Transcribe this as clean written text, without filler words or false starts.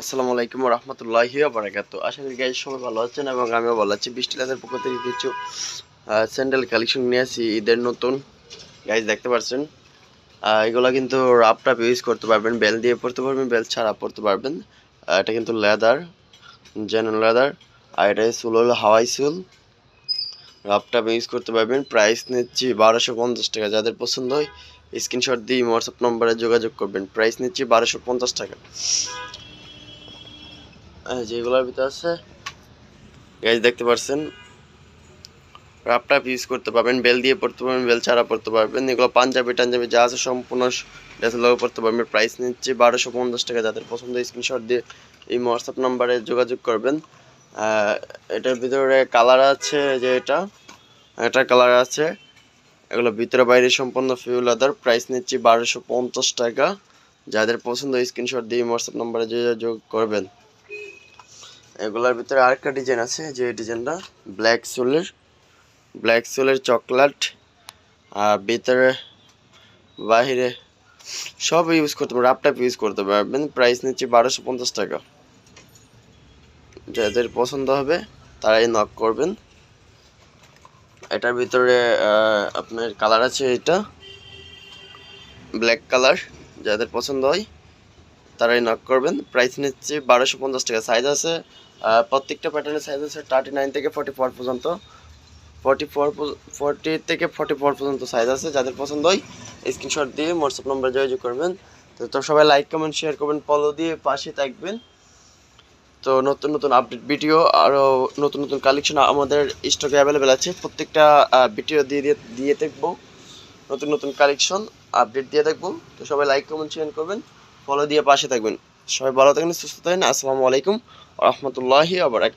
আসসালামু আলাইকুম ওয়া রাহমাতুল্লাহি ওয়া বারাকাতুহু। আশা করি গাইস সবাই ভালো আছেন এবং আমিও ভালো আছি। বৃষ্টি লাদের পক্ষ থেকে কিছু স্যান্ডেল কালেকশন নিয়ে আসি ঈদের নতুন। গাইস দেখতে পাচ্ছেন এগুলা কিন্তু রাফ টাপ ইউজ করতে পারবেন, বেল দিয়ে পরতে পারবেন, বেল ছাড়া পরতে পারবেন। এটা কিন্তু লেদার, জেনুইন লেদার। আর এটা সুল হলো হাওয়াই সুল। রাফ টাপ ইউজ করতে পারবেন। প্রাইস নিচ্ছি 1250 টাকা। যাদের পছন্দ হয় স্ক্রিনশট দিয়ে হোয়াটসঅ্যাপ নম্বরে যোগাযোগ করবেন। প্রাইস নিচ্ছি 1250 টাকা। যেগুলোর ভিতরে আছে গাইজ দেখতে পাচ্ছেন রাফ টাপ ইউজ করতে পারবেন, বেল দিয়ে পড়তে পারবেন, বেল ছাড়া পড়তে পারবেন। এগুলো পাঞ্জাবি টাঞ্জাবি যা আছে সম্পূর্ণ ড্রেসের লগে পড়তে পারবেন। প্রাইস নিচ্ছে 1250 টাকা। যাদের পছন্দ স্ক্রিনশট দিয়ে এই হোয়াটসঅ্যাপ নাম্বারে যোগাযোগ করবেন। এটার ভিতরে কালার আছে, যে এটা কালার আছে। এগুলো ভিতরে বাইরে সম্পূর্ণ ফিউ লেদার। প্রাইস নিচ্ছি 1250 টাকা। যাদের পছন্দ স্ক্রিনশট দিয়ে হোয়াটসঅ্যাপ নাম্বারে যোগাযোগ করবেন। এগুলোর ভিতরে আরেকটা ডিজাইন আছে, যে ডিজাইনটা ব্ল্যাক সোলের চকলেট। আর ভিতরে বাহিরে সব ইউজ করতে পারবেন, রাফ টাইপ ইউজ করতে পারবেন। প্রাইস নিচ্ছি 1250 টাকা। যাদের পছন্দ হবে তারাই নক করবেন। এটার ভিতরে আপনার কালার আছে, এটা ব্ল্যাক কালার। যাদের পছন্দ হয় তারাই নক করবেন। প্রাইস নিচ্ছে 1250 টাকা। সাইজ আছে প্রত্যেকটা প্যাটার্নের সাইজ আছে 39 থেকে 44 পর্যন্ত। 40 থেকে 44 পর্যন্ত সাইজ আছে। যাদের পছন্দ হয় স্ক্রিনশট দিয়ে হোয়াটসঅ্যাপ নম্বরে যোগাযোগ করবেন। তো সবাই লাইক কমেন্ট শেয়ার করবেন, ফলো দিয়ে পাশে থাকবেন। তো নতুন নতুন আপডেট ভিডিও আরও নতুন নতুন কালেকশন আমাদের স্টকে অ্যাভেলেবেল আছে। প্রত্যেকটা ভিডিও দিয়ে দেখবো, নতুন নতুন কালেকশন আপডেট দিয়ে দেখবো। তো সবাই লাইক কমেন্ট শেয়ার করবেন, ফলো দিয়ে পাশে থাকবেন। সবাই ভালো থাকেন, সুস্থ থাকেন। আসসালামু আলাইকুম ওয়া রাহমাতুল্লাহি ওয়া বারাকাতুহু।